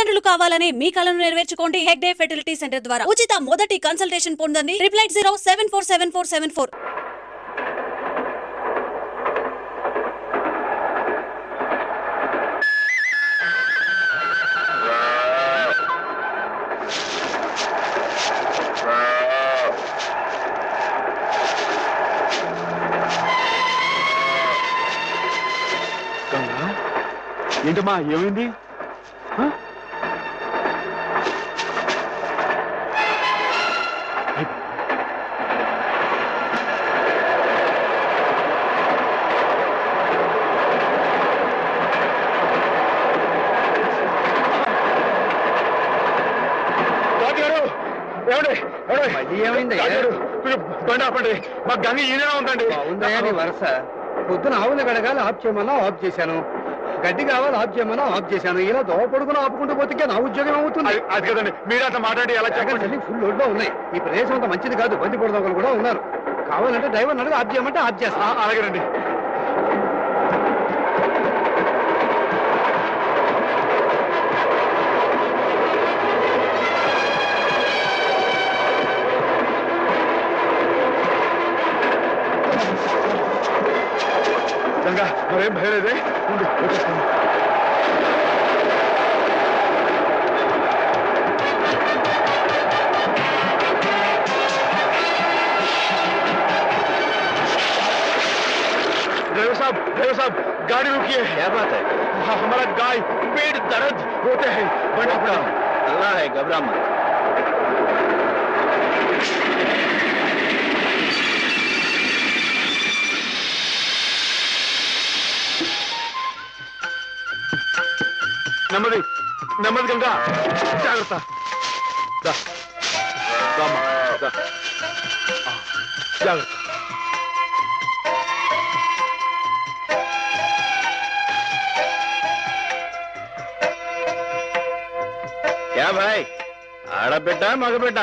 తల్లిదండ్రులు కావాలని మీ కలను నెరవేర్చుకోండి హెగ్డే ఫెర్టిలిటీ సెంటర్ ద్వారా ఉచిత మొదటి కన్సల్టేషన్ పొందండి 8807474774. ఏంటమ్మా ఏమైంది? ఏమైంది? బండి ఆపండి, మా గంగ ఈయన ఉందండి. ఉందయ్యా వరస. పొద్దున ఆవులు గడగాలి ఆఫ్ చేయమన్నా ఆఫ్ చేశాను, గడ్డి కావాలి ఆఫ్ చేయమన్నా ఆఫ్ చేశాను. ఇలా దోపడుకుని ఆపుకుంటూ పోతే నా ఉద్యోగం అవుతుంది. అది కదండి, మీరు అట్లా మాట్లాడి ఎలా చెప్పండి. ఫుల్ లోడ్లో ఉన్నాయి. ఈ ప్రదేశం అంత మంచిది కాదు, బంది పొడదొకలు కూడా ఉన్నారు. కావాలంటే డ్రైవర్ అడుగు ఆఫ్ చేయమంటే ఆఫ్ చేస్తా. అలాగేనండి. గంగా మరేం భయలేదే, వచ్చేస్తాను. ड्राइवर साहब गाड़ी रुकिए। क्या बात है? हमारा गाय पेट दर्द होते हैं, बड़ा बड़ा। अल्लाह है, घबरा मत। నెమ్మది నెమ్మది గంగా, జాగ్రత్త. జాగ్రత్త. क्या भाई, ఆడబిడ్డ మగబిడ్డ?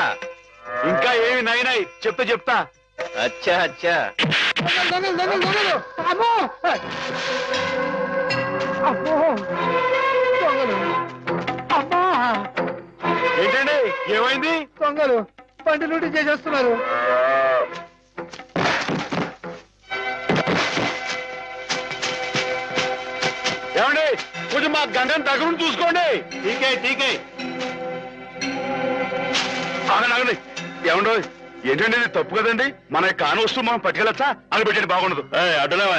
ఇంకా ఏమి నాయనాయి చెప్తే చెప్తా. అచ్చా అచ్చా. ఏంటండి ఏమైంది? దొంగలు బండి లూటీ చేసేస్తున్నారు. ఏమండి కొంచెం మా గంగని దగ్గర చూసుకోండి. ఠీకే ఠీకే. ఆగండి ఆగండి. ఏమండో ఏంటండి ఇది తప్పు కదండి, మన కాని వస్తువు మనం పట్టుకెళ్ళచ్చా? అని పెట్టండి, బాగుండదు. అడ్డలేవా?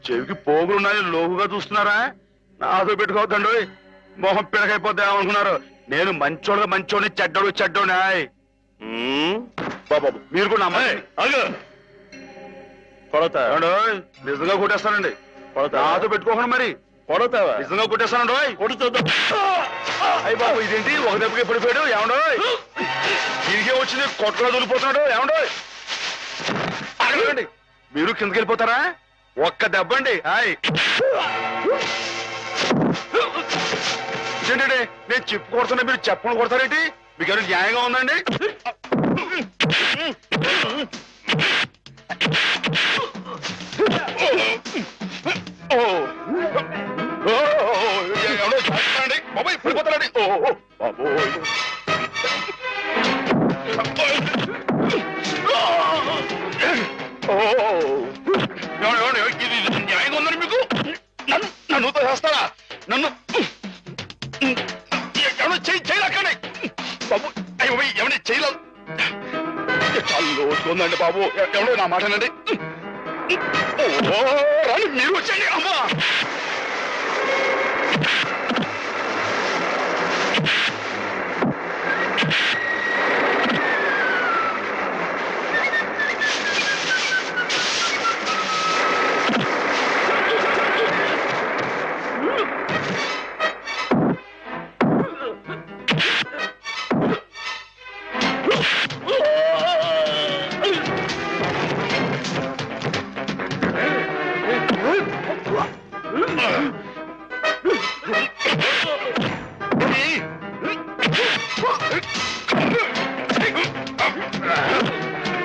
చెవికి పోగులున్నాయని లోకుగా చూస్తున్నారా? నాతో పెట్టుకోవద్దండి, మొహం పిడకైపోద్దా అనుకున్నారు. నేను మంచోడిని చెడ్డోని. బాబు మీరు కూడా నమ్మండి. కొడతా నిజంగా కొట్టేస్తానండి. నాతో పెట్టుకోకుండా మరి కొడతావా? నిజంగా కొట్టేస్తానండి. కొడుతుందా? అయ్యి బాబు ఇదేంటి ఒక దెబ్బకి పడిపోయాడు? ఏమండో తిరిగే వచ్చింది కొట్టలో దొరికిపోతున్నాడు. ఏమండో అడగండి, మీరు కిందకి వెళ్ళిపోతారా? ఒక్క దెబ్బ అండి. ఏంటండి నేను చెప్పు కొడుతున్నా, మీరు చెప్పకుండా కొడతారేంటి? మీకు ఎవరు న్యాయంగా ఉందండి? ఎవడో చేస్తానండి బాబాయ్, పడిపోతానండి. ఇది న్యాయంగా ఉందని మీకు? నన్ను చేస్తారా? నన్ను ఎవడో చేయలేకండి బాబు. అయ్యో ఎవరి చేయలేదు, చాలా రోజుకుందండి బాబు. ఎవడో నా మాటనండి. రాని మీరు వచ్చండి. అమ్మా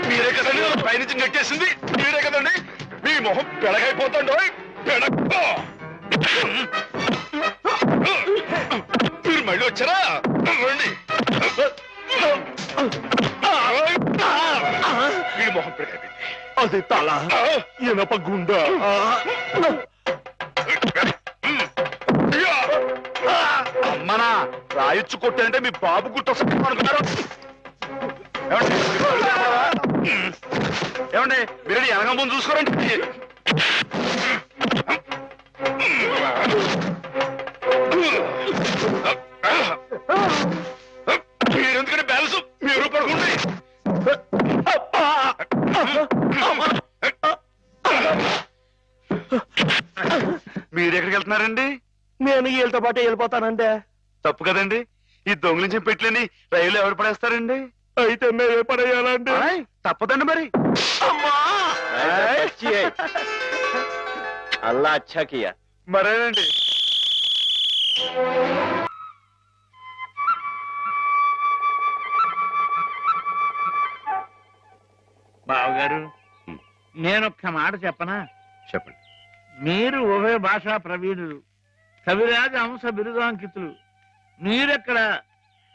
మీరే కదండి పైనుంచి నెట్టేసింది, మీరే కదండి. మీ మొహం పెడగైపోతాండో. పెడగ మీరు వచ్చారా రండి ఈ మొహం పెట్టండి అది తల ఇనప గుండ అమ్మనా రాయొచ్చు కొట్టానంటే మీ బాబు గుర్తొస్తుంది అనుకున్నారు ఏమండి మీరు వెనక ముందు చూసుకోరండి మీరెందుకంటే బ్యాలెన్స్ మీరు పడుకోండి మీరెక్కడికి వెళ్తున్నారండి నేను వీళ్ళతో పాటు వెళ్ళిపోతానండి. తప్పు కదండి ఈ దొంగిలించిన పెట్లని రైలు ఎవరు పడేస్తారండి అయితే మేమే పడేయాలండి. తప్పదండి మరి అల్లా అచ్చా కియా. మరేనండి బావగారు నేనొక్క మాట చెప్పనా? చెప్పండి. మీరు ఉభయ భాషా ప్రవీణులు, కవిరాజ అంశ బిరుదాంకితులు. మీరెక్కడ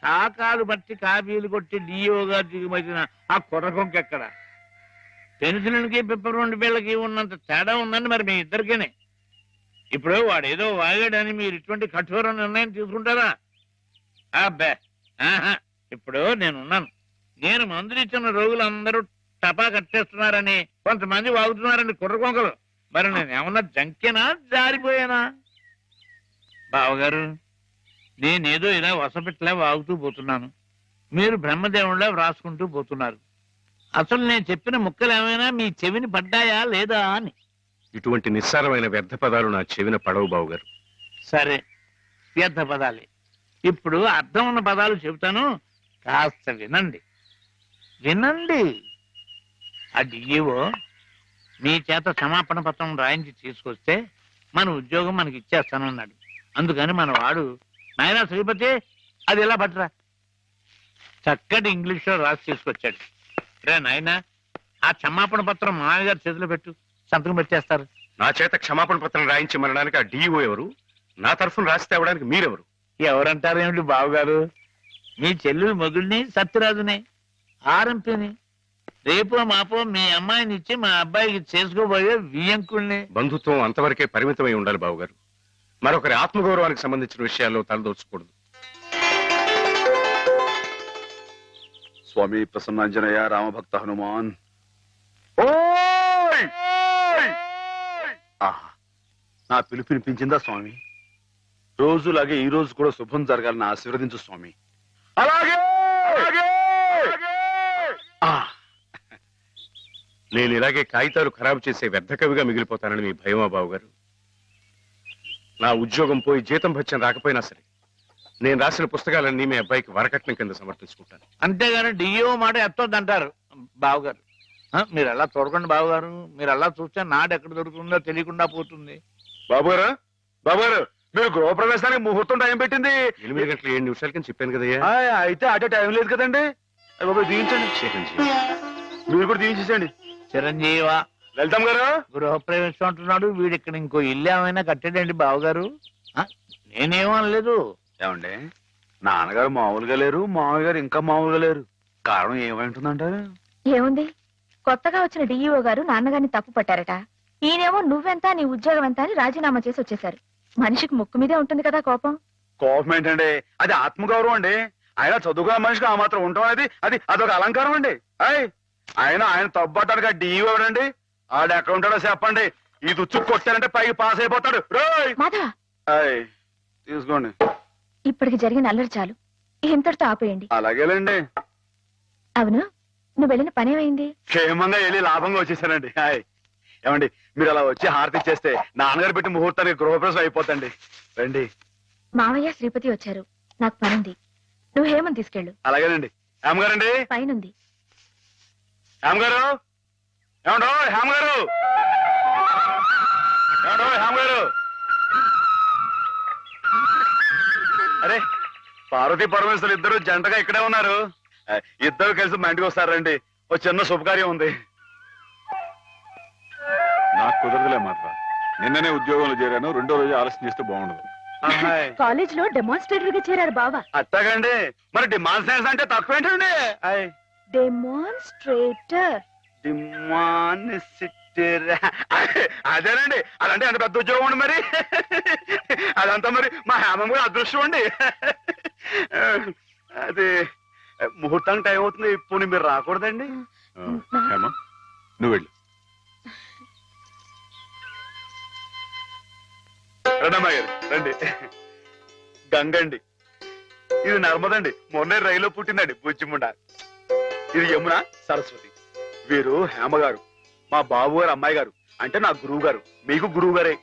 కాకాలు బట్టి కాపీలు కొట్టి డియోగా దిగుమతిన ఆ కుర్రకొంకెక్కడ? పెన్సిల్కి పిప్పర్ బిళ్ళకి ఉన్నంత తేడా ఉందండి మరి మీ ఇద్దరికేనే. ఇప్పుడు వాడేదో వాగాడని మీరు ఇటువంటి కఠోర నిర్ణయం తీసుకుంటారా? అబ్బే ఆహా. ఇప్పుడు నేనున్నాను. నేను మందులు ఇచ్చిన రోగులందరూ టపా కట్టేస్తున్నారని కొంతమంది వాగుతున్నారని కుర్రకొంకలు. మరి నేనేమన్నా జంకేనా జారిపోయానా? బావగారు నేనేదో ఇలా వసపెట్టలే వాగుతూ పోతున్నాను, మీరు బ్రహ్మదేవుళ్ళ వ్రాసుకుంటూ పోతున్నారు. అసలు నేను చెప్పిన ముక్కలు ఏమైనా మీ చెవిని పడ్డాయా లేదా అని. ఇటువంటి నిస్సారమైన వ్యర్థ పదాలు నా చెవిన పడవు బావుగారు. సరే వ్యర్థ పదాలే. ఇప్పుడు అర్థం ఉన్న పదాలు చెబుతాను, కాస్త వినండి. వినండి. ఆ డిఈఓ మీ చేత క్షమాపణ పత్రం రాయించి తీసుకొస్తే మన ఉద్యోగం మనకి ఇచ్చేస్తానన్నాడు. అందుకని మన వాడు నాయనా శ్రీపతి అది ఎలా పట్టరా చక్కటి ఇంగ్లీష్లో రాసి తీసుకొచ్చాడు. రే నాయనా ఆ క్షమాపణ పత్రం మామయ్య గారి చేతిలో పెట్టు, సంతకం పెట్టేస్తారు. నా చేత క్షమాపణ పత్రం రాయించమనడానికి ఆ డిఓ ఎవరు? నా తరఫున రాసి తేవడానికి మీరెవరు? ఎవరంటారు ఏమిటి బావగారు? మీ చెల్లెలు మొగుడిని సత్యరాజుని, ఆర్ఎంపీని. రేపో మాపో మీ అమ్మాయిని ఇచ్చి మా అబ్బాయికి చేసుకోబోయే వియ్యంకుల్ని. బంధుత్వం అంతవరకే పరిమితమై ఉండాలి బావుగారు. మరొకరి ఆత్మగౌరవానికి సంబంధించిన విషయాల్లో తలదోచకూడదు. స్వామి ప్రసన్నాంజనేయ రామభక్త హనుమాన్. నా పిలుపు వినిపించిందా స్వామి? రోజులాగే ఈ రోజు కూడా శుభం జరగాలని ఆశీర్వదించు స్వామి. అలాగే నేను ఇలాగే కాగితాలు ఖరాబు చేసే వ్యర్థ కవిగా మిగిలిపోతానని మీ భయమా బావుగారు? నా ఉద్యోగం పోయి జీతం భత్యం రాకపోయినా సరే నేను రాసిన పుస్తకాలన్నీ మీ అబ్బాయికి వరకట్నం కింద సమర్పించుకుంటాను. అంతేగాని డిఓ మాట ఎత్తొద్దంటారు బావగారు. మీరు అలా చూడకండి బావగారు. మీరు అలా చూస్తే నాడు ఎక్కడ దొరుకుతుందో తెలియకుండా పోతుంది. బాబుగారు బాబుగారు మీరు గృహప్రవేశానికి ముహూర్తం టైం పెట్టింది 8 గంటల 7 నిమిషాలకి చెప్పాను కదయ్యా. అయితే అటే టైం లేదు కదండి. బాబు దీవించండి, చిరంజీవి. మీరు కూడా దీవించేసండి. చిరంజీవ వెళ్తాం గారు. గృహప్రవేశం అంటున్నాడు వీడు. ఇక్కడ ఇంకో ఇల్లు ఏమైనా కట్టాడండి బావగారు? నేనేమనలేదు. ఏమండి నాన్నగారు మామూలుగా లేరు, మామయ్య గారు ఇంకా మామూలుగా లేరు. కారణం ఏమైంటుందంటారు? ఏముంది, కొత్తగా వచ్చిన డిఈఓ గారు నాన్నగారిని తప్పు పట్టారట. ఈయనేమో నువ్వెంత నీ ఉద్యోగం ఎంత అని రాజీనామా చేసి వచ్చేశారు. మనిషికి ముక్కు మీదే ఉంటుంది కదా కోపం. కోపం ఏంటండి, అది ఆత్మగౌరవం అండి. ఆయన చదువుకున్న మనిషికి ఆ మాత్రం ఉండటం అనేది అదొక అలంకారం అండి. ఆయన తప్పటానికి ఆ డిఈఓ ఎవరండి? ఆడు ఎక్కడ ఉంటాడో చెప్పండి. ఈ దుచ్చు కొట్టారంటే పైకి పాస్ అయిపోతాడు. మాధవ తీసుకోండి. ఇప్పటికి జరిగిన అల్లరి చాలు, ఇంతటితో ఆపేయండి. అలాగేలేండి. అవును, నువ్వు వెళ్ళిన పనేమైంది? క్షేమంగా వెళ్ళి లాభంగా వచ్చేసానండి. ఏమండి మీరు అలా వచ్చి హారతి ఇచ్చేస్తే నాన్నగారు పెట్టి ముహూర్తానికి గృహప్రవేశం అయిపోతండి. రండి. మావయ్య శ్రీపతి వచ్చారు, నాకు పనుంది. నువ్వు హేమని తీసుకెళ్ళు. అలాగేనండి. హేమగారండి పైనుంది. హేమగారు ఏమండో హేమగారు ఏమండో హేమగారు. అరే పార్వతీ పరమేశ్వరులు ఇద్దరు జంటగా ఇక్కడే ఉన్నారు. ఇద్దరు కలిసి మా ఇంటికి వస్తారండి. ఓ చిన్న శుభకార్యం ఉంది. నాకు కుదరదులే మాత్రం. నిన్ననే ఉద్యోగంలో చేరాను. రెండో రోజు ఆలస్యం చేస్తే బాగుండదు. ఆహాయ్. కాలేజ్ లో డెమాన్స్ట్రేటర్ గా చేరారు బావా. అట్టగండి మరి డిమాన్స్ట్రేషన్ అంటే తక్కువ ఏంటండి డెమాన్స్ట్రేటర్. అదేనండి అదంటే అంత పెద్ద ఉద్యోగం అండి మరి అదంతా మరి మా హేమం కూడా అదృష్టం అండి అది ముహూర్తానికి టైం అవుతుంది ఇప్పుడు మీరు రాకూడదండి హేమ నువ్వు వెళ్ళు. రండమ్మా గారు రండి గంగండి ఇది నర్మదండి మొన్నే రైల్లో పుట్టిందండి బుజ్జిముండ. ఇది యమున సరస్వతి. వీరు హేమ గారు మా బాబు గారు అమ్మాయి గారు అంటే నా గురువు గారు మీకు గురువు గారే.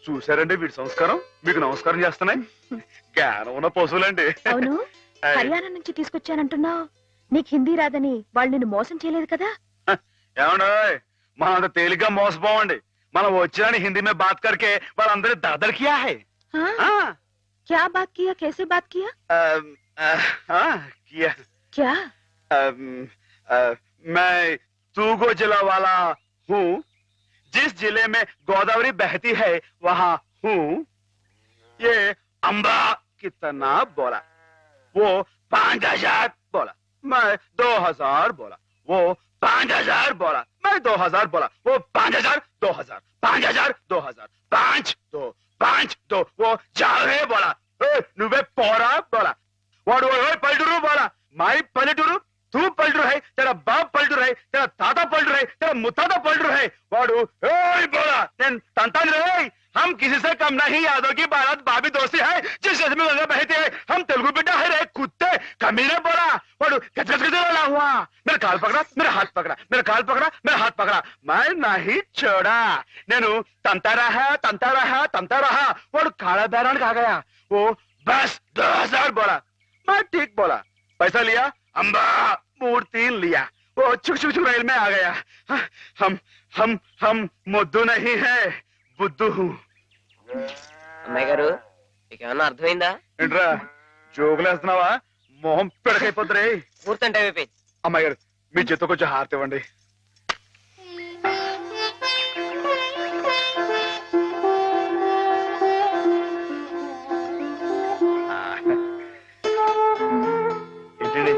చూసారండి వీడి సంస్కారం మీకు నమస్కారం చేస్తున్నాయి. జ్ఞానం ఉన్న పశువులండి. అవును, హర్యానా నుంచి తీసుకొచ్చానంటున్నావు. నీకు హిందీ రాదని వాళ్ళు నిన్ను మోసం చేయలేదు కదా? ఏమండి మనం అంత తేలిగ్గా మోసపోవండి. మనం వచ్చిన హిందీ మే బాత్ కరికే వాళ్ళందరి దర్దర్ కియా హై. क्या बात किया, कैसे बात किया? किया क्या? मैं तूगो जिला वाला हूँ. जिस जिले में गोदावरी बहती है वहाँ हूँ. ये अम्बा कितना बोला, वो 5000 बोला, मैं 2000 बोला, वो 5000 बोला, मैं 2000 बोला, वो 5000 2000 5000 2000 5 2 5 2 वो जावे बोला. నువ్వే పోరా बोला. వాడు పల్లెటూరు बोला. మై పల్లెటూరు तू पलटू है, तेरा बाप पलटू है, तेरा ताता पलटू है, तेरा मुताता पलटू है. वाडू बोला तंतान रे हम किसी से कम नहीं. यादों की बारात भाभी दोस्ती है जिस में गंगा बहती है. हम तेलुगु बेटा है रे कुत्ते कमीने बोला. वाडू गजगजगजला हुआ. मेरा काल पकड़ा, मेरा हाथ पकड़ा, मेरा काल पकड़ा, मेरा हाथ पकड़ा. मैं नहीं छोड़ा. నేను తంతా रहा. वाडू काला बैरान आ गया. वो बस 2000 बोला. मैं ठीक बोला. पैसा लिया अम्बा मूर्ति लिया. वो छुक छुक छुक रेल में आ गया. हम मुद्दू नहीं है बुद्धू हूँ. అమ్మాయి గారు మీకేమన్నా అర్థమైందా? ఏంట్రా జోగులేస్తున్నావా? మొహం పెడకైపోతురే. పూర్తి టైం అయిపోయింది. అమ్మాయి గారు మీ చేతితో కొంచెం హారతి ఇవ్వండి. ఏంటండి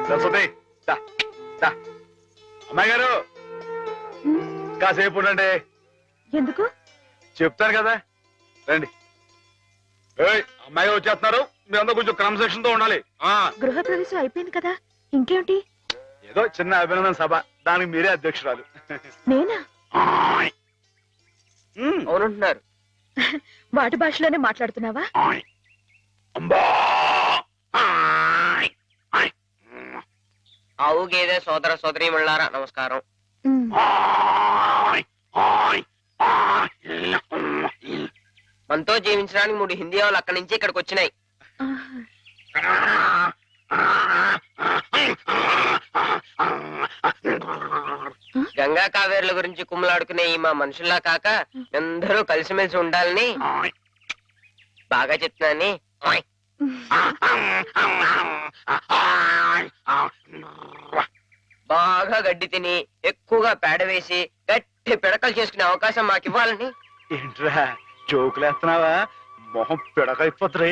సరస్వతి అమ్మాయి గారు కాసేపు ఉండండి. ఎందుకు? చెప్తాను కదా రండి. అమ్మాయి గారు వచ్చేస్తున్నారు. మీరందరూ కొంచెం క్రమశిక్షణ తో ఉండాలి. గృహప్రవేశం అయిపోయింది కదా, ఇంకేమిటి? ఏదో చిన్న అభినందన సభ, దానికి మీరే అధ్యక్షురాలు. నేనా? అవునంటున్నారు. వాటి భాషలోనే మాట్లాడుతున్నావా? ఆవు గేదె సోదర సోదరీమణులారా నమస్కారం. మనతో జీవించడానికి 3 హిందీ వాళ్ళు అక్కడి నుంచి ఇక్కడికి వచ్చినాయి. గంగా కావేరుల గురించి కుమ్మలాడుకునే ఈ మా మనుషుల్లా కాక అందరూ కలిసిమెలిసి ఉండాలని బాగా చెప్తున్నాని. బాగా గడ్డి తిని ఎక్కువగా పేడ వేసి గట్టి పిడకలు చేసుకునే అవకాశం మాకు ఇవ్వాలని. ఏంట్రా జోకులేస్తున్నావా? మొహం పిడకైపోతురే.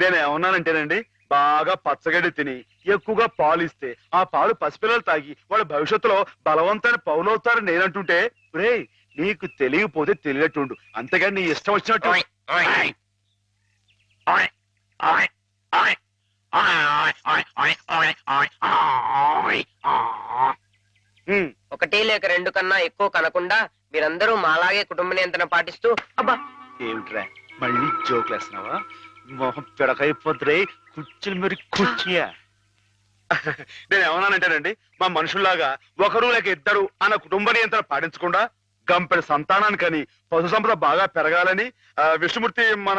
నేనేమన్నానంటేనండి, బాగా పచ్చగడ్డి తిని ఎక్కువగా పాలు ఇస్తే ఆ పాలు పసిపిల్లలు తాగి వాళ్ళ భవిష్యత్తులో బలవంతమైన పౌలవుతారని నేనంటుంటే, రే నీకు తెలియకపోతే తెలియట్టుండు, అంతేగాని నీ ఇష్టం వచ్చినట్టు. ఒకటి లేక 2 కన్నా ఎక్కువ కనకుండా మీరందరూ మాలాగే కుటుంబ నియంత్రణ పాటిస్తూ. అబ్బా ఏమిట్రా మళ్ళీ జోకులేస్తున్నావా? మొహం పిడకైపోతురే. కుర్చీలు మరి కుర్చీయా. నేనేమన్నానంటేనండి, మా మనుషుల్లాగా ఒకరు లేక ఇద్దరు అన్న కుటుంబ నియంత్రణ పాటించకుండా గంపెడు సంతానానికని పశు సంపద బాగా పెరగాలని విష్ణుమూర్తి మన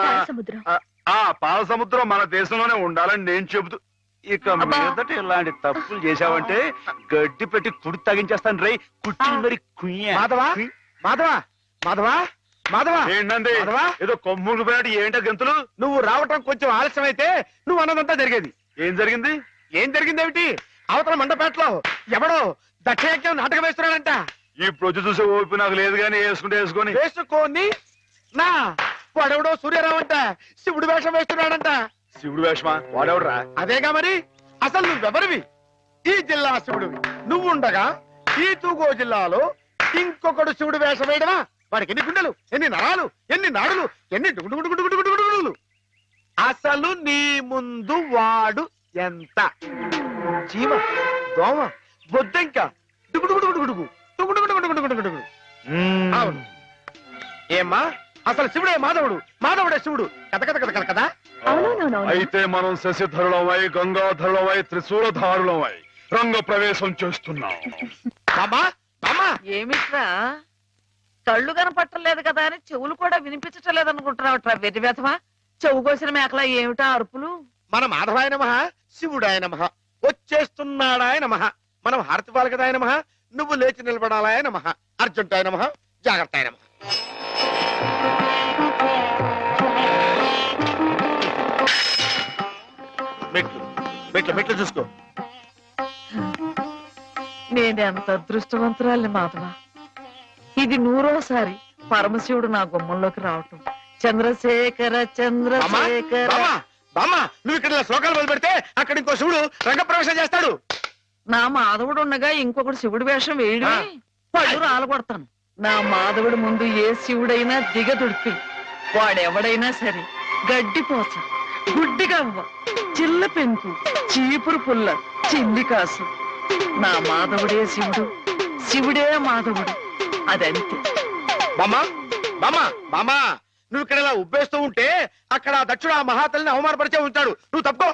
పాల సముద్రం మన దేశంలోనే ఉండాలని నేను చెబుతూ, ఇక మీదట ఇలాంటి తప్పులు చేశావంటే గడ్డి పెట్టి కుడి తగించేస్తాను రే. కుర్చీలు మరి కుయ్యా. మాధవా మాధవా మాధవా మాధవా ఏంటండి మాధవా? ఏదో కొమ్ములు పోయినట్టు ఏంటో గంతులు? నువ్వు రావటం కొంచెం ఆలస్యం అయితే నువ్వు అన్నదంతా జరిగేది. ఏం జరిగింది? ఏం జరిగిందేమిటి? అవతల మండపేటలో ఎవడో దక్షయజ్ఞం నాటకం వేస్తున్నాడంట. ఇప్పుడు వచ్చి చూసే ఓపి నాకు లేదు కానీ వేసుకుంటే వేసుకొని వేసుకొని నా వాడెవడో సూర్యరావు అంట శివుడు వేషం వేస్తున్నాడంట. శివుడు వేషమా? వాడెవడరా? అదేగా మరి. అసలు నువ్వెవరివి? ఈ జిల్లా శివుడివి. నువ్వుండగా ఈ తూగో జిల్లాలో ఇంకొకడు శివుడు వేషం వేయడమా? వాడికి ఎన్ని గుండెలు, ఎన్ని నరాలు, ఎన్ని నాడులు, ఎన్ని డుగుడుగుడుగుడుగుడుగుడుగుడుగులు. అసలు నీ ముందు వాడు ఎంత? చీమ, దోమ, బొద్దెంక, డుగుడుగుడుగుడుగుడుగు డుగుడుగుడుగుడుగుడుగుడుగుడుగు. అవును. ఏమ్మా, అసలు శివుడే మాధవుడు, మాధవుడే శివుడు. కథ కథ కథ కథ కదా. అయితే మనం శశిధరులమై గంగాధరులమై త్రిశూలధారులమై రంగ ప్రవేశం చేస్తున్నాం. బామ్మా, బామ్మా, ఏమిట్రా కళ్ళు కనపట్టలేదు కదా అని చెవులు కూడా వినిపించటం లేదనుకుంటున్నావుట్రా వెర్రి వెధవా. చెవు కోసిన మేకలా ఏమిటా అరుపులు? మన మాధవాయ నమః, శివుడాయ నమః, వచ్చేస్తున్నాడాయ నమః, మనం హారతి పాలకదాయ నమః, నువ్వు లేచి నిలబడాలాయ నమః, అర్జుంటాయ నమః, జాగ్రత్తాయ నమః. మెట్లు మెట్లు మెట్లు చూసుకో. నేనెంత అదృష్టవంతురాలి మాధవ. ఇది 100వ పరమశివుడు నా గుమ్మంలోకి రావటం. చంద్రశేఖర చంద్రశేఖర. బామ్మా, బామ్మా, నువ్వు ఇక్కడ ఇలా శ్లోకాలు మొదలు పెడితే అక్కడ ఇంకో శివుడు రంగప్రవేశం చేస్తాడు. నా మాధవుడు ఉండగా ఇంకొకటి శివుడి వేషం వేయడమే పళ్ళు రాలగొడతాను. నా మాధవుడి ముందు ఏ శివుడైనా దిగదుడిపి వాడెవడైనా సరే గడ్డిపోస, గుడ్డిగవ్వ, చిల్ల పెంకు, చీపురు పుల్ల, చిల్లి కాసు. నా మాధవుడే శివుడు, శివుడే మాధవుడు. అదంతే. బామ్మా, బామ్మా, బామ్మా, నువ్వు ఇక్కడ ఇలా ఉబ్బేస్తూ ఉంటే అక్కడ దక్షుడు ఆ మహాతల్లిని అవమానపరిచే ఉంటాడు. నువ్వు తప్పుకో.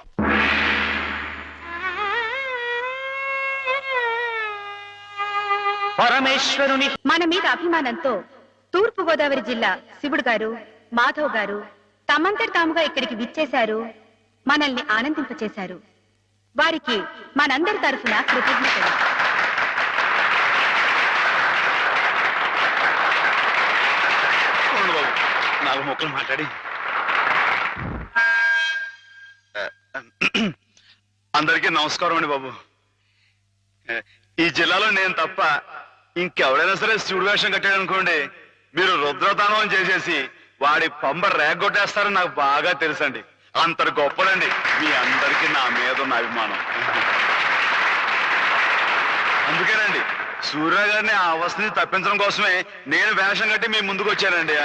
పరమేశ్వరుని మన మీద అభిమానంతో తూర్పు గోదావరి జిల్లా శివుడు గారు, మాధవ్ గారు తమంతటి తాముగా ఇక్కడికి విచ్చేశారు, మనల్ని ఆనందింపచేశారు. వారికి మనందరి తరఫున కృతజ్ఞతలు. నాలుగు మొక్కలు మాట్లాడి అందరికీ నమస్కారం అండి బాబు. ఈ జిల్లాలో నేను తప్ప ఇంకెవరైనా సరే శివుడు వేషం కట్టాడు అనుకోండి, మీరు రుద్రతానం చేసేసి వాడి పంబ రేగొట్టేస్తారని నాకు బాగా తెలుసండి. అంత గొప్పడండి మీ అందరికీ నా మీద ఉన్న అభిమానం. అందుకేనండి సూర్య గారిని ఆ అవస్థని తప్పించడం కోసమే నేను వేషం కట్టి మీ ముందుకు వచ్చానండి.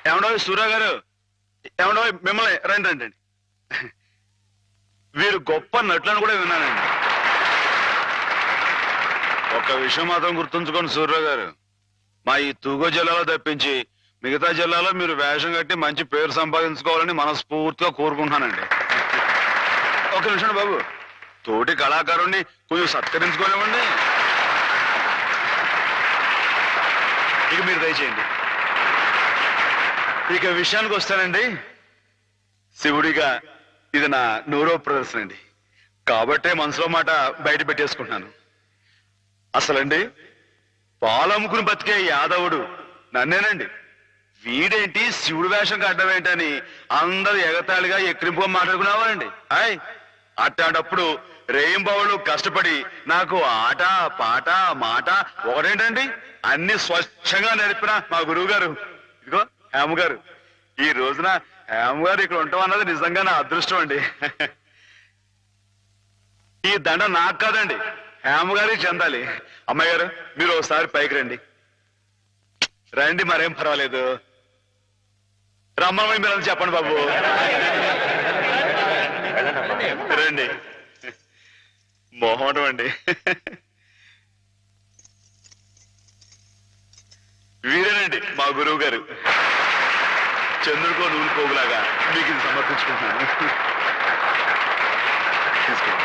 ఏమండో సూర్య గారు, ఏమండో మిమ్మల్ని రండి రండి. వీరు గొప్ప నటులను కూడా విన్నానండి. ఒక విషయం మాత్రం గుర్తుంచుకోండి సూర్య గారు, మా ఈ తూగో జిల్లాలో తప్పించి మిగతా జిల్లాలో మీరు వేషం కట్టి మంచి పేరు సంపాదించుకోవాలని మనస్ఫూర్తిగా కోరుకుంటున్నానండి. ఒక నిమిషం బాబు, తోటి కళాకారుణ్ణి కొంచెం సత్కరించుకోనివ్వండి. ఇక మీరు దయచేయండి. ఇక విషయానికి వస్తానండి. శివుడిగా ఇది నా 100వ ప్రదర్శన అండి, కాబట్టే మనసులో మాట బయట పెట్టేసుకుంటున్నాను. అసలండి పాలమ్ముకుని బతికే యాదవుడు నన్నేనండి. వీడేంటి శివుడు వేషం కట్టడం ఏంటని అందరూ ఎగతాళిగా ఎక్కిరింపుగా మాట్లాడుకున్నావారండి. హాయ్, అట్లాంటప్పుడు రేయింబావులు కష్టపడి నాకు ఆట పాట మాట ఒకటేంటండి అన్ని స్వచ్ఛంగా నేర్పిన మా గురువు గారు, ఇదిగో హేమ గారు. ఈ రోజున హేమ గారు ఇక్కడ ఉంటాం అన్నది నిజంగా నా అదృష్టం అండి. ఈ దండ నాకు కాదండి, హేమ గారికి చెందాలి. అమ్మాయి గారు, మీరు ఒకసారి పైకి రండి. రండి, మరేం పర్వాలేదు. రమ్మని మీరు చెప్పండి బాబు. రండి. మొహమాటం అండి. వీరేనండి మా గురువు గారు. చంద్రుడికో నూలు పోగులాగా మీకు ఇది సమర్పించుకుంటున్నాను. తీసుకోండి.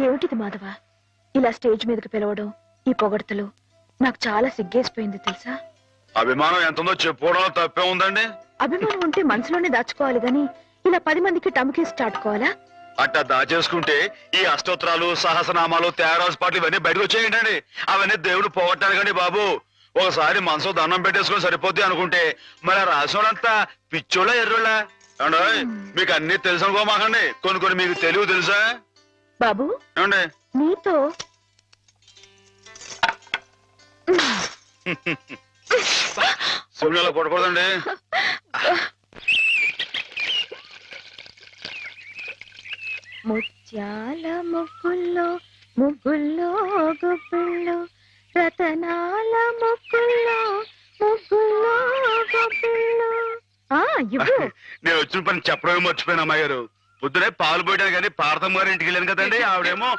ఏమిటిది మాధవ, ఇలా స్టేజ్ మీదకి పిలవడం, ఈ పొగడ్తలు నాకు చాలా సిగ్గేసిపోయింది తెలుసా. అభిమానం ఎంత ఉందో చెప్పుకోవడంలో తప్పే ఉందండి. అభిమానం ఉంటే మనసులోనే దాచుకోవాలి గాని ఇలా 10 మందికి టముకేసి చాటుకోవాలా? అట్టా దాచేసుకుంటే ఈ అష్టోత్తరాలు సహస్రనామాలు త్యాగరాజు పాటలు ఇవన్నీ బయటకు వచ్చేయండి. అవన్నీ దేవుడు పోగొట్టాడు కండి బాబు. ఒకసారి మనసు దండం పెట్టేసుకొని సరిపోద్ది అనుకుంటే మరి ఆ రాసినోడంతా పిచ్చోళ్ళ ఎర్రోళ్ళ ఏమండి మీకు అన్ని తెలుసు అనుకోమాకండి కొన్ని కొన్ని మీకు తెలివి తెలుసా బాబు ఏమండి నీతో శివునిలో పడకూడదండి ముత్యాల ముగ్గుల్లో ముగ్గుల్లో గుబ్బిళ్ళు రతనాల ముగ్గుల్లో ముగ్గుల్లో గుబ్బిళ్ళు ఇవ్వు నేను వచ్చిన పని చెప్పడమే మర్చిపోయాను అమ్మాయి గారు పొద్దునే పాలు పోయడానికి కానీ పార్థం గారి ఇంటికి వెళ్ళాను కదండి ఆవిడేమో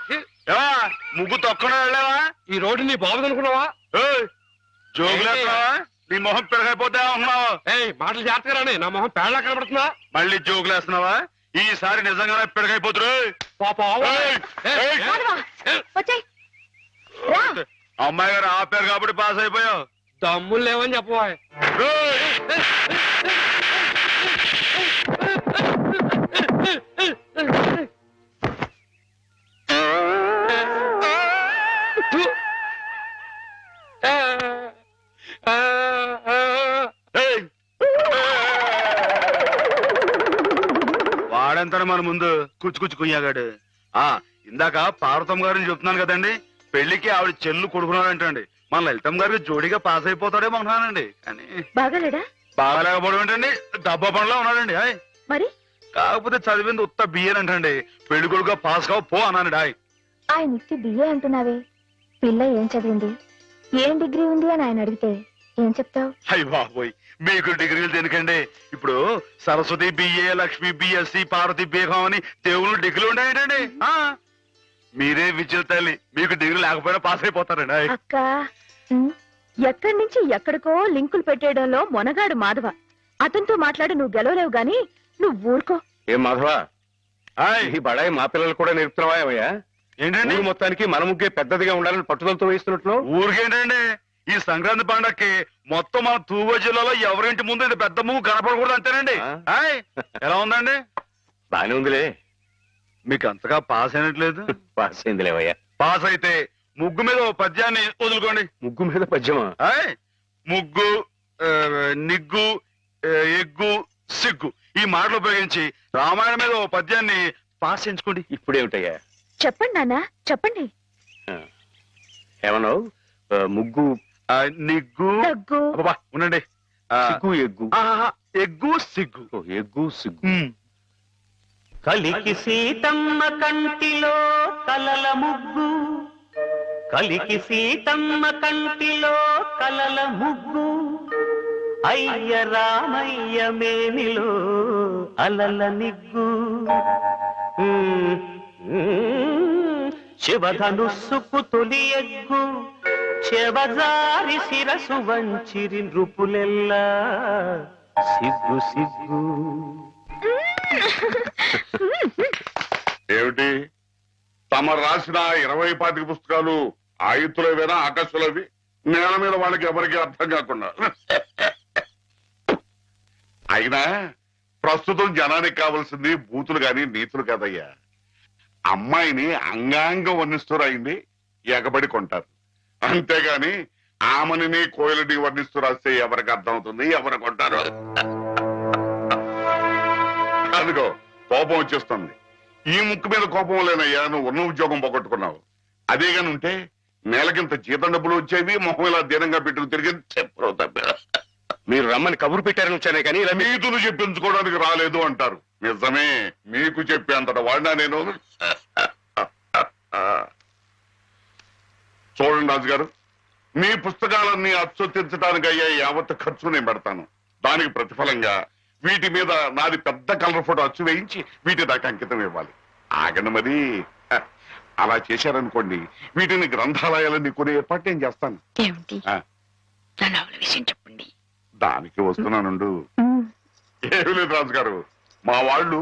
ఏవా ముగ్గు తొక్కడా వెళ్ళావా ఈ రోడ్డు నీ బాబు అనుకున్నావా జోగులేస్తున్నావా నీ మొహం పెరగైపోతే ఉన్నావు మాటలు జాగ్రత్తగా రాని నా మొహం పేడలా కనబడుతుందా మళ్ళీ జోగులేస్తున్నావా ఈసారి నిజంగానే పెరగైపోతురు వచ్చేయ్ రా అమ్మాయి గారు ఆపారు కాబట్టి పాస్ అయిపోయావు దమ్ములు లేవని చెప్పవా వాడంతాడు మన ముందు కుచ్చు కుయ్యాగాడు ఇందాక పార్వతమ్మ గారిని చెప్తున్నాను కదండి పెళ్లికి ఆవిడ చెల్లు కొడుకున్నాడంటండి మన లలితమ్మ గారికి జోడిగా పాస్ అయిపోతాడేమో అనుకున్నానండి కానీ బాగాలేడా బాగాలేకపోవడం ఏంటండి డబ్బా పనిలో ఉన్నాడండి హాయ్ మరి కాకపోతే చదివింది ఉత్త బియ్యన్ అంటండి పెళ్లి కొడుకుగా పాస్ కావు పో అన్నానండి హాయ్ ఆయన ఇచ్చి బిఏ అంటున్నావే పిల్ల ఏం చదివింది ఏం డిగ్రీ ఉంది అని ఆయన అడిగితే ఏం చెప్తావు అయ్య బాబోయ్ మీకు డిగ్రీలు దేనికండి ఇప్పుడు Saraswati BA Lakshmi BSc Parvati BCom అని దేవుళ్ళు డిగ్రీలు ఉన్నాయంటండి మీరే విద్యుత్ తల్లి మీకు డిగ్రీ లేకపోయినా పాస్ అయిపోతారండి హాయ్ అక్క ఎక్కడి నుంచి ఎక్కడికో లింకులు పెట్టేయడంలో మొనగాడు మాధవ అతనితో మాట్లాడి నువ్వు గెలవలేవు గాని నువ్వు ఊరుకో ఏం మాధవా హాయ్ ఈ బడాయి మా పిల్లలు కూడా నేర్పుతున్నావా ఏమయ్యా ఏంటండి ఊరు మొత్తానికి మన ముగ్గే పెద్దదిగా ఉండాలని పట్టుదలతో వేస్తున్నట్లు ఊరికేంటండి ఈ సంక్రాంతి పండక్కి మొత్తం మన తూగో జిల్లాలో ఎవరింటి ముందు ఇది పెద్ద ముగ్గు కనపడకూడదు అంతేనండి హాయ్ ఎలా ఉందండి బానే ఉందిలే మీకు అంతగా పాస్ అయినట్లేదు పాస్ అయిందిలేవయ్యా పాస్ అయితే ముగ్గు మీద ఓ పద్యాన్ని వదులుకోండి ముగ్గు మీద పద్యమా హాయ్ ముగ్గు నిగ్గు ఎగ్గు సిగ్గు ఈ మాటలు ఉపయోగించి రామాయణం మీద ఓ పద్యాన్ని పాస్ చేయించుకోండి ఇప్పుడేమిటయ్యా చెప్పండి నాన్న చెప్పండి ఏమన్నావు ముగ్గు నిగ్గు దగ్గు అబ్బబ్బా, ఉండండి సిగ్గు ఎగ్గు ఎగ్గు సిగ్గు ఓ, ఎగ్గు సిగ్గు ఉమ్. కలికి సీతమ్మ కంటిలో కలల ముగ్గు కలికి సీతమ్మ కంటిలో కలల ముగ్గు అయ్య రామయ్య మేనిలో అలల నిగ్గు శివధనుస్సుకు తొలి ఎగ్గు చెవజారి శిరసు వంచిరి నృపులెల్లా సిగ్గు సిగ్గు. ఏమిటి తమ రాసిన 20-25 పుస్తకాలు ఆయుత్తులవేనా ఆకాశులవి నేల మీద వాళ్ళకి ఎవరికి అర్థం కాకుండా అయినా ప్రస్తుతం జనానికి కావాల్సింది బూతులు గాని నీతులు కాదయ్యా అమ్మాయిని అంగాంగం వర్ణిస్తూరాయింది ఎగబడి కొంటారు అంతేగాని ఆమెని కోయిలని వర్ణిస్తూ రాస్తే ఎవరికి అర్థం అవుతుంది ఎవరు కొంటారు అదిగో కోపం వచ్చేస్తుంది ఈ ముక్కు మీద కోపం లేనయ్యా నువ్వు ఉన్న ఉద్యోగం పోగొట్టుకున్నావు అదే గాని ఉంటే నెలకింత జీతం డబ్బులు వచ్చేవి మొహం ఇలా దీనంగా పెట్టుకు తిరిగి చెప్పరు తప్ప మీరు రమ్మని కబురు పెట్టారని వచ్చానే కానీ ఇలా నీతులు చెప్పించుకోవడానికి రాలేదు అంటారు నిజమే మీకు చెప్పేంతట వాడినా నేను చూడండి రాజు గారు మీ పుస్తకాలన్నీ అచ్చొత్తించడానికి అయ్యే యావత్ ఖర్చు నేను పెడతాను దానికి ప్రతిఫలంగా వీటి మీద నాది పెద్ద కలర్ ఫోటో అచ్చు వేయించి వీటి దాకా అంకితం ఇవ్వాలి ఆగండి మరి అలా చేశారనుకోండి వీటిని గ్రంథాలయాలన్నీ కొనే ఏర్పాటు నేను చేస్తాను ఏమిటి విషయం చెప్పండి దానికి వస్తున్నానుండు ఏమి లేదు రాజు గారు మా వాళ్ళు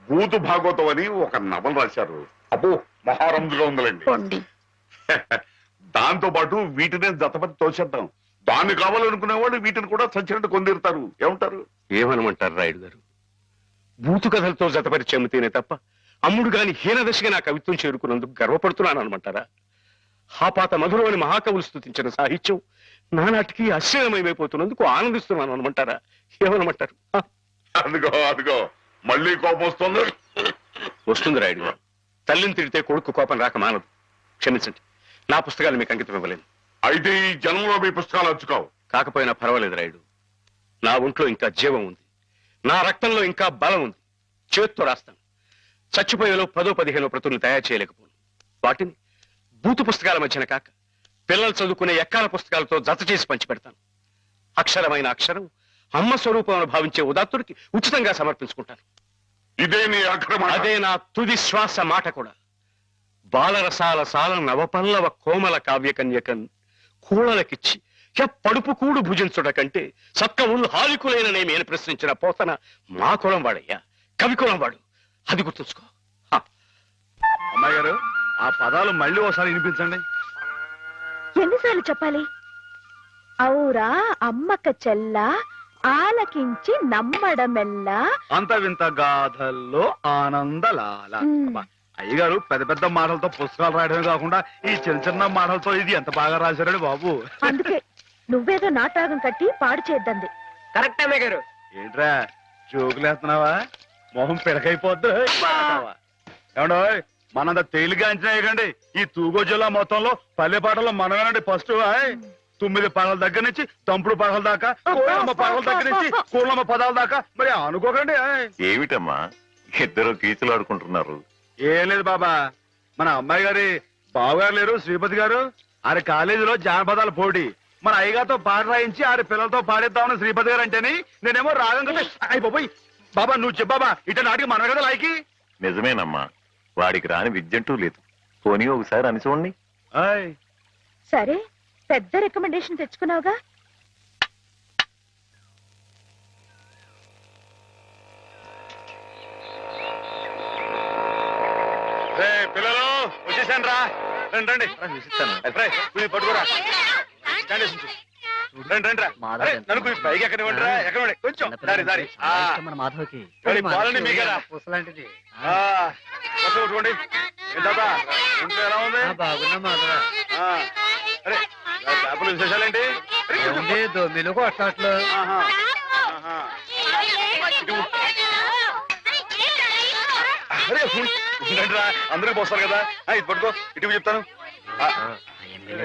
భూతు భాగవతం అని ఒక నవల రాశారు అబ్బో మహారంజుగా ఉందిలేండి దాంతో పాటు వీటినే జతపతి తోచేద్దాం దాన్ని కావాలనుకునే వాళ్ళు వీటిని కూడా చచ్చినట్టు కొందిరుతారు ఏమంటారు ఏమనమంటారు రాయుడు గారు బూతు కథలతో జతపరిచి అమ్మితేనే తప్ప అమ్ముడు గాని హీనదశగా నా కవిత్వం చేరుకున్నందుకు గర్వపడుతున్నాను అనమంటారా హాపాత మధురమని మహాకవులు స్తుతించిన సాహిత్యం నానాటికి అశ్చర్యమైపోతున్నందుకు ఆనందిస్తున్నాను అనమంటారా? ఏమనమంటారు? అదిగో అదిగో మళ్ళీ కోపం వస్తుంది. వస్తుంది రాయుడు గారు. తల్లిని తిడితే కొడుకు కోపం రాక మానదు. క్షమించండి, నా పుస్తకాలు మీకు అంకితం ఇవ్వలేను. అయితే ఈ జన్మలో మీ పుస్తకాలు వచ్చుకోవు. కాకపోయినా పర్వాలేదు రాయుడు. నా ఒంట్లో ఇంకా జీవం ఉంది, నా రక్తంలో ఇంకా బలం ఉంది. చేత్తో రాస్తాను. చచ్చిపోయేలో 10-15 ప్రతులను తయారు చేయలేకపోను. వాటిని బూతు పుస్తకాల మధ్యన కాక పిల్లలు చదువుకునే ఎక్కాల పుస్తకాలతో జత చేసి పంచిపెడతాను. అక్షరమైన అక్షరం అమ్మ స్వరూపం భావించే ఉదాత్తుడికి ఉచితంగా సమర్పించుకుంటాను. ఇదే నీ అక్రమ. అదే నా తుది శ్వాస మాట కూడా. బాలరసాల సాల నవపల్లవ కోమల కావ్యకన్యకన్ కూళలకిచ్చి పడుపు కూడు భుజించుట కంటే సత్కములు హాలికులైననేమి అని ప్రశ్నించిన పోతన మా కులం వాడయ్యా, కవి కులం వాడు. అది గుర్తుంచుకో. అమ్మాయి గారు, ఆ పదాలు మళ్ళీ ఒకసారి వినిపించండి. ఎన్నిసార్లు చెప్పాలి? ఔరా అమ్మక చెల్ల ఆలకించి నమ్మడమెల్లా. అంత వింత గాథల్లో ఆనందలాల. అబ్బా, అయ్యగారు పెద్ద పెద్ద మాటలతో పుస్తకాలు రాయడమే కాకుండా ఈ చిన్న చిన్న మాటలతో ఇది ఎంత బాగా రాశారండి బాబు. అందుకే నువ్వేదో నాటకం కట్టి పాడు చేద్దంది. కరెక్ట్ అమ్మాయి గారు. ఏంట్రా జోకులేస్తున్నావా? మొహం పిడకైపోద్దు. ఏమండో, మనంత తేలిగా అంచనా వేయకండి. ఈ తూగో జిల్లా మొత్తంలో పల్లె పాటల్లో మనమేనండి ఫస్ట్. 9 పాటల దగ్గర నుంచి తంపుడు పాటల దాకా, కోళ్ళమ్మ పాటల దగ్గర నుంచి కోళ్ళమ్మ పదాల దాకా. మరి అనుకోకండి. ఏమిటమ్మా ఇద్దరు కీచులు ఆడుకుంటున్నారు? ఏం లేదు బాబా, మన అమ్మాయి గారి బావగారు లేరు శ్రీపతి గారు, ఆరి కాలేజీలో జానపదాల పోటీ. మన అయ్యగారితో పాట రాయించి ఆరి పిల్లలతో పాడిద్దామని శ్రీపతి గారు అంటేని నేనేమో రాగం కంటే అయిపోయి. బాబా నువ్వు చెప్పాబా, ఇట నాటికి మన కదా లాయకి. నిజమేనమ్మా, వాడికి రాని విద్యంటూ లేదు. పోనీ ఒకసారి అని చూడండి. సరే, పెద్ద రికమెండేషన్ తెచ్చుకున్నావుగా. పిల్లలు వచ్చేసాను రా. రండి రండి, పట్టుకోరా. రండి రండి రా. నన్ను కొంచెం పైకి ఎక్కనివ్వండి రా. ఎక్కనివ్వండి కొంచెం. దారి దారి మాధవకి పాలని మీకేరా. పూసలాంటిది. కొట్టుకోండి. ఏంటబ్బా ఇంట్లో ఎలా ఉంది? బాగున్నా మాధవ. అరే చేపలు విశేషాలేంటి? దొమ్మిలు కొట్టాట్లు. అరే ఉండండి రా, అందరికి పోస్తారు కదా. ఇది పట్టుకో, ఇటు చెప్తాను.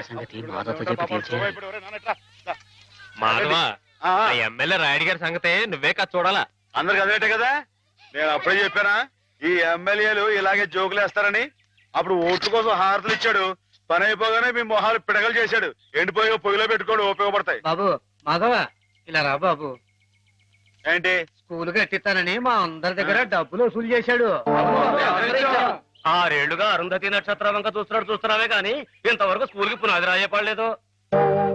సంగతి మాధవతో చెప్పి మాధవ, ఎమ్మెల్యే రాయుడు గారి సంగతే నువ్వే కాదు చూడాలా. అందరికి అదేటే కదా. నేను అప్పుడే చెప్పానా ఈ ఎమ్మెల్యేలు ఇలాగే జోకులు వేస్తారని? అప్పుడు ఓట్ల కోసం హారతులు ఇచ్చాడు, పని అయిపోగానే మీ మొహాలు పిడగలు చేశాడు. ఎండిపోయి పొయ్యిలో పెట్టుకోడు, ఉపయోగపడతాయి. బాబు మాధవ ఇలా రా బాబు. ఏంటి? స్కూల్ కట్టిస్తానని మా అందరి దగ్గర డబ్బులు వసూలు చేశాడు. 6 ఏళ్లుగా అరుంధతి నక్షత్రం వంక చూస్తున్నావే కానీ ఇంతవరకు స్కూల్ కి పునాది రాయపడలేదు.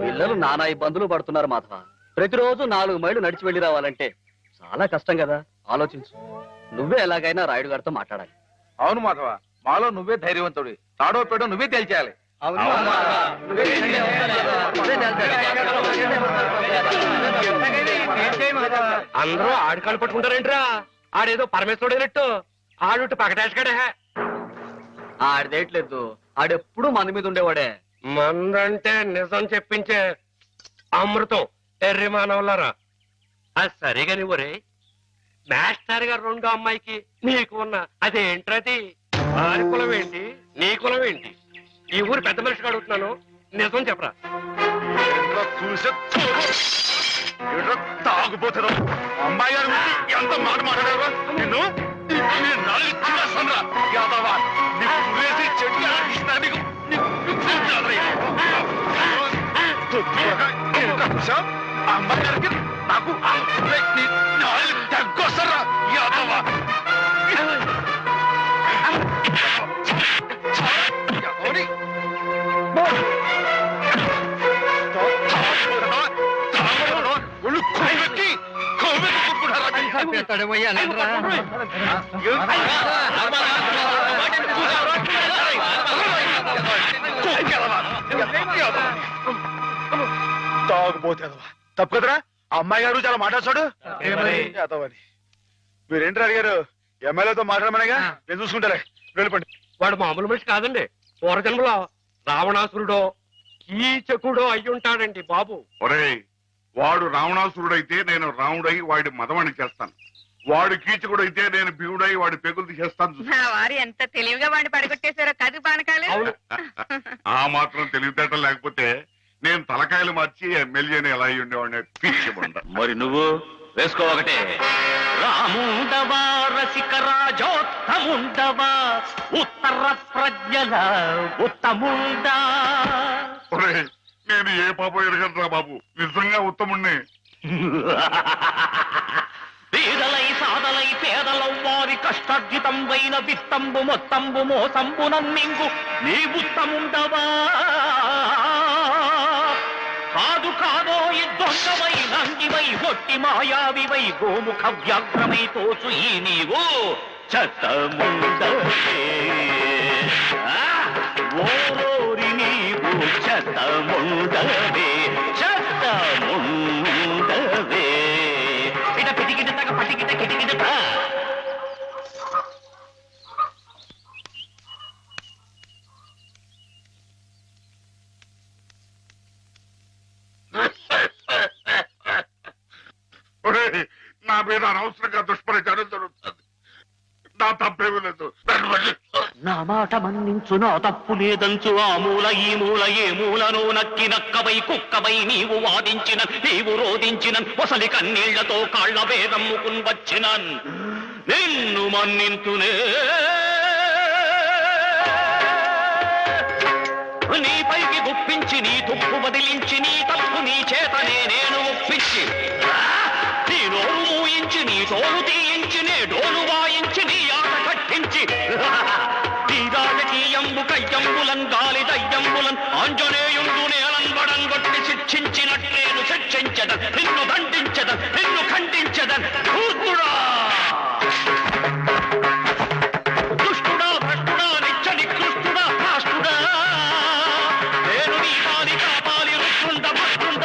పిల్లలు నానా ఇబ్బందులు పడుతున్నారు మాధవ. ప్రతిరోజు 4 మైళ్ళు నడిచి వెళ్లి రావాలంటే చాలా కష్టం కదా. ఆలోచించు. నువ్వే ఎలాగైనా రాయుడు గారితో మాట్లాడాలి. అవును మాధవ, మాలో నువ్వే ధైర్యవంతుడి. తాడో పేడో నువ్వే తేల్చేయాలి. అందరూ ఆడి కాళ్ళు పట్టుకుంటారేంట్రా? ఆడేదో పరమేశ్వరుడైనట్టు ఆడుట్టు పకటేసుకడే. ఆడిదేయట్లేదు, ఆడెప్పుడు మంది మీద ఉండేవాడే. మందంటే నిజం చెప్పించే అమృతం. ఎర్రి మానవులారా, అది సరిగా నువ్వురే. మాస్టర్ గారు 2 అమ్మాయికి నీకు ఉన్న అదేంట్రది? వారి కులం ఏంటి, నీ కులం ఏంటి? ఈ ఊరు పెద్ద మనిషిగా అడుగుతున్నాను, నిజం చెప్పరా. తాగుపోతారు అమ్మాయి గారు ఎంత మాట మాట్లాడారు నిన్ను. అమ్మాయి గారికి నాకు తగ్గొస్తారా? తాగుపోతే తప్పు కదరా. అమ్మాయి గారు చాలా మాట్లాడు. మీరేంటి అడిగారు? ఎమ్మెల్యేతో మాట్లాడమనేగా, నేను చూసుకుంటాలే. వెళ్ళిపోండి. వాడు మామూలు మనిషి కాదండి. పూర్వజన్మలో రావణాసురుడో కీచకుడు అయ్యుంటాడండి బాబు. ఒరేయ్, వాడు రావణాసురుడైతే నేను రాముడై వాడి మదవాణి చేస్తాను. వాడు కీచకుడైతే నేను భీముడై వాడి పెగులు తీసేస్తాను. నా వారు ఎంత తెలివిగా వాడిని పడగొట్టేశారో కదు పానకాలు. ఆ మాత్రం తెలివితేటం లేకపోతే నేను తలకాయలు మార్చి ఎమ్మెల్యేని ఎలా అయి ఉండేవాడిని పిచ్చి బండ. మరి నువ్వు వేసుకో ఒకటే. రాముండవా రసిక రాజోత్తముండవా ఉత్తర ప్రజ్ఞల ఉత్తముండా. ఒరేయ్, నేను ఏ పాపం ఎరగనరా బాబు, నిజంగా ఉత్తముణ్ణి. పేదలై సాదలై పేదలం వారి కష్టార్జితంబైన విత్తంబు మొత్తంబు మోసంబు నమ్మింగు నీ ఉత్తముండవా. కాదు కాదో దొంగవై నంగివై ఒట్టి మాయావివై గోముఖ వ్యాఘ్రమై తోచు ఈ నీవు చెత్తముండవే. ఓరి నీవు చెత్తముండవే, చెత్తముండవే. ఇట పిటికిట తగ పటికిట కిటికిట. ఒరేయ్, నా మీద అనవసరంగా దుష్ప్రచారం జరుగుతుంది. నా తప్పేమీ లేదు. నా మాట మన్నించు, నా తప్పు లేదంచు. ఆ మూల ఈ మూల ఏ మూలను నక్కి నక్కవై కుక్కవై నీవు వాదించిన నీవు రోధించిన ఒసలి కన్నీళ్లతో కాళ్ల వేదమ్ముకుని వచ్చిన నిన్ను మన్నింతునే. నీ పైకి గుప్పించి నీ తుప్పు వదిలించి నీ తప్పు నీ చేతనే నేను ఒప్పించి నీ నోరు మూయించి నీ తోలు తీయించి నే డోలు వాయించి నీ ఆట కట్టించి నీ రాజకీయంబు కయ్యంబులన్ గాలి దయ్యంబులన్ ఆంజనేయుండు నేలన్ వడంగొట్టి శిక్షించినట్లేను శిక్షించదన్, నిన్ను దండించదన్, నిన్ను ఖండించదన్. ధూర్తుడా, దుష్టుడా, భ్రష్టుడా, నిత్య నికృష్టుడా, రాష్ట్రుడా, నేను నీ పాలి కాపాలి రుష్టుండ భష్టుండ.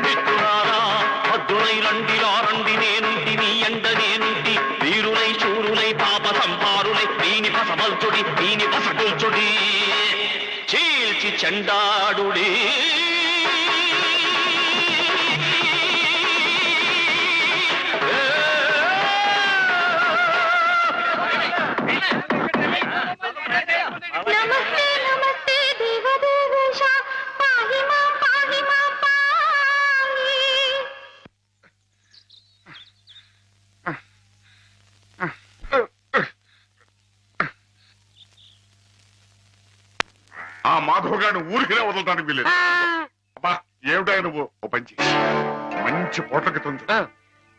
మిత్రులారా, హద్దునై రండి రారండి, నేనుంటి నీ ఎండ నేనుంటి. వీరులై శూరులై పాప సంపారులై దీని పసమల్చుడి దీని పసగుల్చుడి చీల్చి చెండాడుడి. నమస్తే నమస్తే దేవదేవేశ, పాహి మాం పాహి. ఆ మాధవ్ గారిని ఊరికినే వదలటానికి వీలేదు. అబ్బా, ఏమిటా నువ్వు ఓ పంచి మంచి పోట్లకి తుంచు.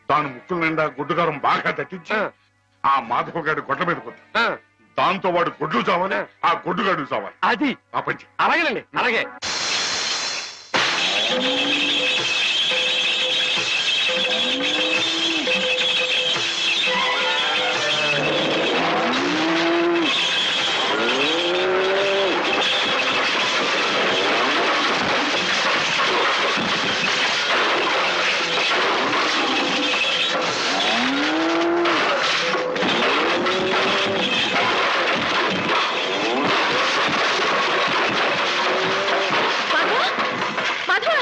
దాని ముక్కుల నిండా గుడ్డుగారం బాగా తట్టించి ఆ మాధవ్ గారి గొడ్ల మీద కొద్ది. దాంతో వాడు గొడ్లు చావాలి, ఆ గొడ్డుగాడు చావాలి. అది ఆ పంచి అలాగేనండి, అలాగే. మాధవ,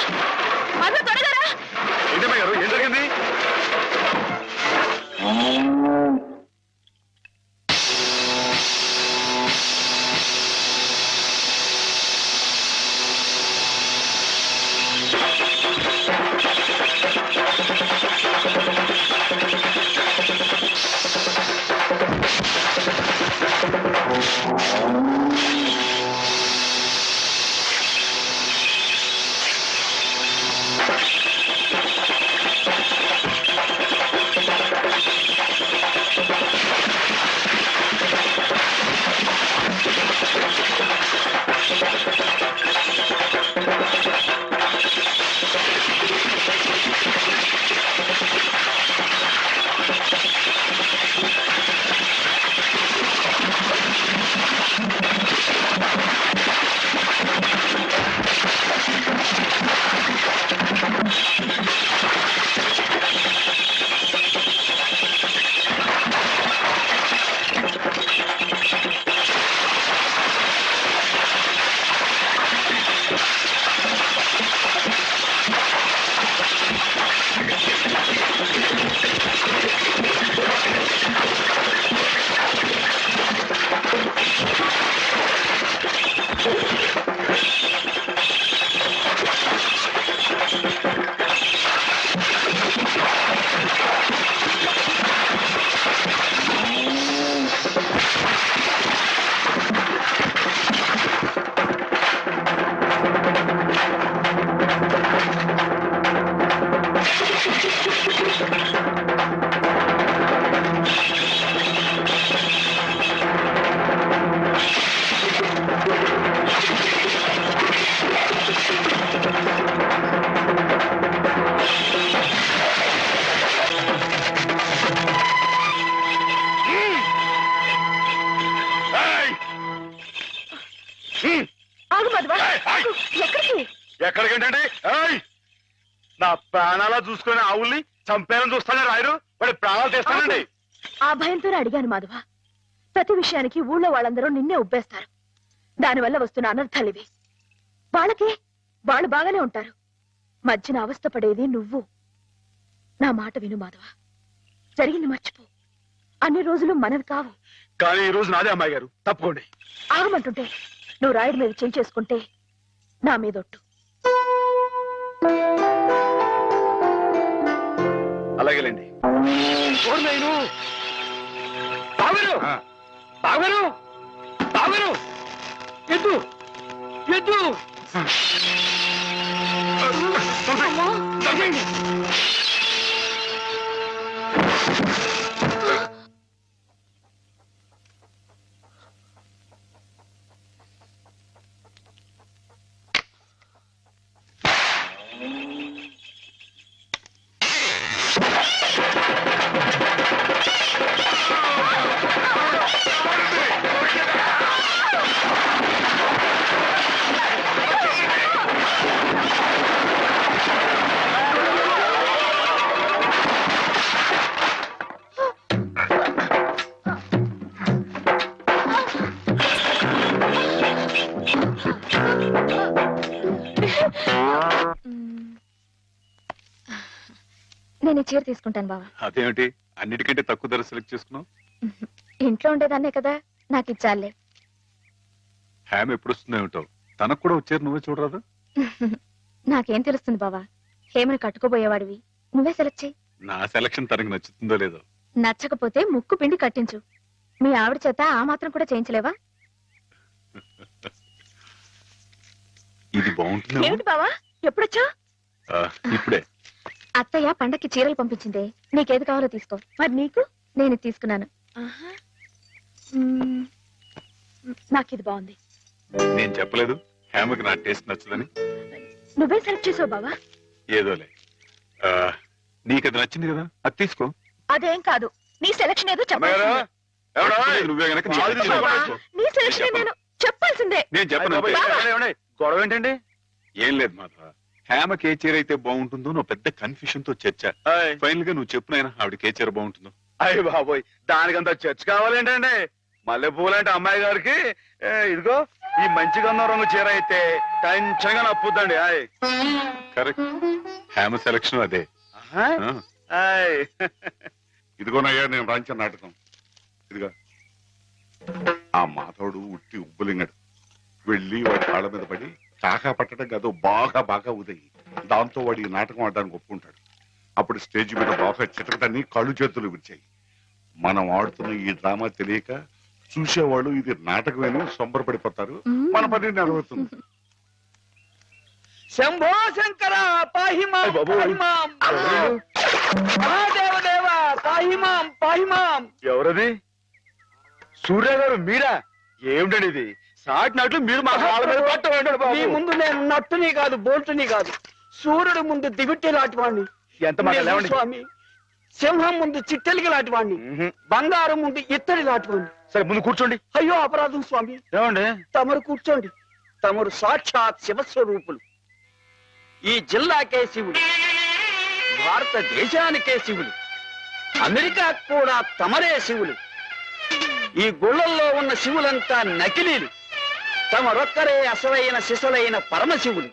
ఎక్కడికి? ఎక్కడికేంటండి? ఏయ్! నా ప్రాణాలా చూసుకునే ఆవుల్ని చంపేయాలని చూస్తానే రాయరు, వాడి ప్రాణాలు తెస్తానండి. ఆ భయంతోనే అడిగాను మాధవ. ప్రతి విషయానికి ఊళ్ళో వాళ్ళందరూ నిన్నే ఉబ్బేస్తారు. దానివల్ల వస్తున్న అనర్థాలు ఇవి. వాళ్ళకి వాళ్ళు బాగానే ఉంటారు, మధ్యన అవస్థ పడేది నువ్వు. నా మాట విను మాధవ, జరిగింది మర్చిపో. అన్ని రోజులు మనవి కావు. కానీ ఈ రోజు నాదే అమ్మాయి గారు, తప్పుకోండి. ఆగమంటుంటే నువ్వు రాయుడి మీద చేయి చేసుకుంటే నా మీదొట్టు. అలాగేలేండి. ఎద్దు ఎద్దు నేను ఈ చీర తీసుకుంటాను బావా. అదేమిటి అన్నిటికంటే తక్కువ ధర సెలెక్ట్ చేసుకున్నావు? ఇంట్లో ఉండేదాన్నే కదా, నాకు ఇచ్చాలే. హ్యామ్ ఎప్పుడు వస్తుందో ఏమిటో, తనకు కూడా వచ్చారు, నువ్వే చూడరాదు? నాకేం తెలుస్తుంది బావా, హేమని కట్టుకోబోయేవాడివి, నువ్వే సెలెక్ట్ చేయి. నా సెలక్షన్ తనకు నచ్చుతుందో లేదో. నచ్చకపోతే ముక్కు పిండి కట్టించు. మీ ఆవిడ చేత ఆ మాత్రం కూడా చేయించలేవా? ఇది బాగుంటుంది. ఏమిటి బావా, ఎప్పుడొచ్చా? ఇప్పుడే. అత్తయ్య పండక్కి చీరలు పంపించిందే, నీకేది కావాలో తీసుకో. మరి నీకు? నేను ఇది తీసుకున్నాను. నాకు ఇది బాగుంది. నేను చెప్పలేదు హ్యామ్కి నా టేస్ట్ నచ్చదని? నువ్వే సెలెక్ట్ చేసావు బావా. ఏదోలే, నీకు అది నచ్చింది కదా, అది తీసుకో. అదేం కాదు, నీ సెలక్షన్ ఏదో అమ్మాయి గారు, చెప్పాల్సిందే. ఎవడో? నువ్వే గనక నీ బాగా నచ్చింది తీసుకో. తీసుకో. నీ సెలక్షన్ నేను చెప్పాల్సిందే. నేను చెప్పను. అబ్బాయి, ఏమండి? గొడవ ఏంటండి? ఏం లేదు మాధవ, హ్యామకి ఏ చీర అయితే బాగుంటుందో నువ్వు పెద్ద కన్ఫ్యూషన్ తో చర్చ. ఫైనల్ గా నువ్వు చెప్పు నాయనా, ఆవిడకి ఏ చీర బాగుంటుందో. అయ్య బాబోయ్, దానికంత చర్చ కావాలేంటండి? మల్లె పూలంటే అమ్మాయి గారికి ఇదిగో ఈ మంచి గంధం రంగు చీర అయితే టెన్షన్ గా నప్పుద్దండి. కరెక్ట్, హ్యామ సెలక్షన్ అదే. ఇదిగోనయ్యా నేను రాంచిన నాటకం. ఇదిగా ఆ మాధవుడు ఉట్టి ఉబ్బులింగడు. వెళ్ళి వాడి కాళ్ళ మీద పడి కాకా పట్టడం కాదు, బాగా బాగా ఉదయి. దాంతో వాడి ఈ నాటకం ఆడడానికి ఒప్పుకుంటాడు. అప్పుడు స్టేజ్ మీద బాగా చిటకటాన్ని కళ్ళు చేతులు విరిచాయి. మనం ఆడుతున్న ఈ డ్రామా తెలియక చూసేవాళ్ళు ఇది నాటకమేను సంబరపడిపోతారు. మన పని నెరవేరుతుంది. శంభో శంకర పాహిమాం పాహిమాం, మహాదేవదేవ పాహిమాం పాహిమాం. ఎవరది? సూర్య గారు మీరా? ఏమిటండి ఇది? సాటినట్లు మీరు మా కాళ్ళ మీద పట్టండి మీ బాబు. ముందు నేను నట్టుని కాదు, బోల్టుని కాదు, సూర్యుడు ముందు దిగుట్టి లాంటి వాణ్ణి. ఎంత మాట లేవండి. స్వామి, సింహం ముందు చిట్టెలికి లాంటి వాణ్ణి, బంగారం ముందు ఇత్తడి లాంటి వాణ్ణి. సరే ముందు కూర్చోండి. అయ్యో అపరాధం స్వామి. ఏమండి? తమరు కూర్చోండి. తమరు సాక్షాత్ శివస్వరూపులు. ఈ జిల్లాకే శివుడు, భారతదేశానికే శివుడు, అమెరికా కూడా తమరే శివులు. ఈ గుళ్ళల్లో ఉన్న శివులంతా నకిలీలు. తమరొక్కరే అసలైన శిశులైన పరమశివులు.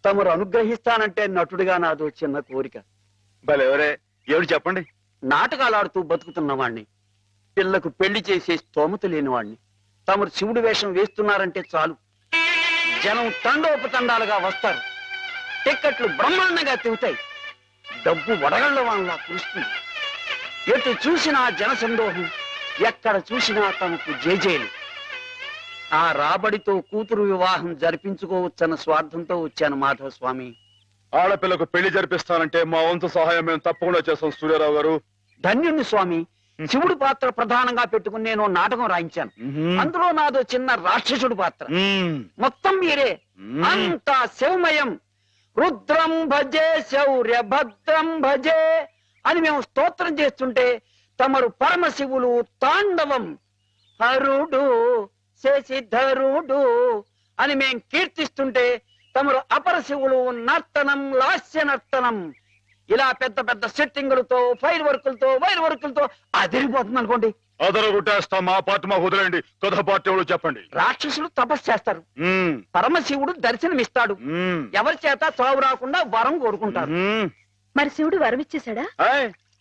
తమరు అనుగ్రహిస్తానంటే నటుడిగా నాదో చిన్న కోరిక. ఎవరే? ఎవరు చెప్పండి. నాటకాలాడుతూ బతుకుతున్నవాణ్ణి, పిల్లకు పెళ్లి చేసే స్తోమత లేనివాణ్ణి. తమరు శివుడి వేషం వేస్తున్నారంటే చాలు, జనం తండోపతండాలుగా వస్తారు. టిక్కెట్లు బ్రహ్మాండంగా తిరుగుతాయి. డబ్బు వడగళ్ల వాళ్ళ కురుస్తుంది. ఎటు చూసినా జనసందోహం, ఎక్కడ చూసినా తమకు జేజేలు. ఆ రాబడితో కూతురు వివాహం జరిపించుకోవచ్చన్న స్వార్థంతో వచ్చాను మాధవ స్వామి. ఆడపిల్లకు పెళ్లి జరిపిస్తానంటే మా వంతు సహాయం మేము తప్పకుండా చేస్తాం సూర్యారావు గారు. ధన్యుణ్ణి స్వామి. శివుడు పాత్ర ప్రధానంగా పెట్టుకుని నేను నాటకం రాయించాను. అందులో నాదో చిన్న రాక్షసుడు పాత్ర. మొత్తం మీరే, అంతా శివమయం. రుద్రం భజే శౌర్య భద్రం భజే అని మేము స్తోత్రం చేస్తుంటే తమరు పరమశివులు తాండవం. హరుడు శశిధరుడు అని మేం కీర్తిస్తుంటే తమరు అపర శివుడు నర్తనం లాస్య నర్తనం ఇలా పెద్ద పెద్ద సెట్టింగులతో ఫైర్ వర్కులతో వైర్ వర్కులతో అదిరిపోతుంది అనుకోండి. అదరు గుట్టేస్తా మా పార్టీ మాకు వదిలేండి. కథ పార్టీ ఎవరు చెప్పండి. రాక్షసులు తపస్సు చేస్తారు, మ్మ్. పరమశివుడు దర్శనమిస్తాడు, మ్మ్. ఎవరి చేత చావు రాకుండా వరం కోరుకుంటారు. మ్మ్. మరి శివుడు వరం ఇచ్చేశాడా? ఏయ్,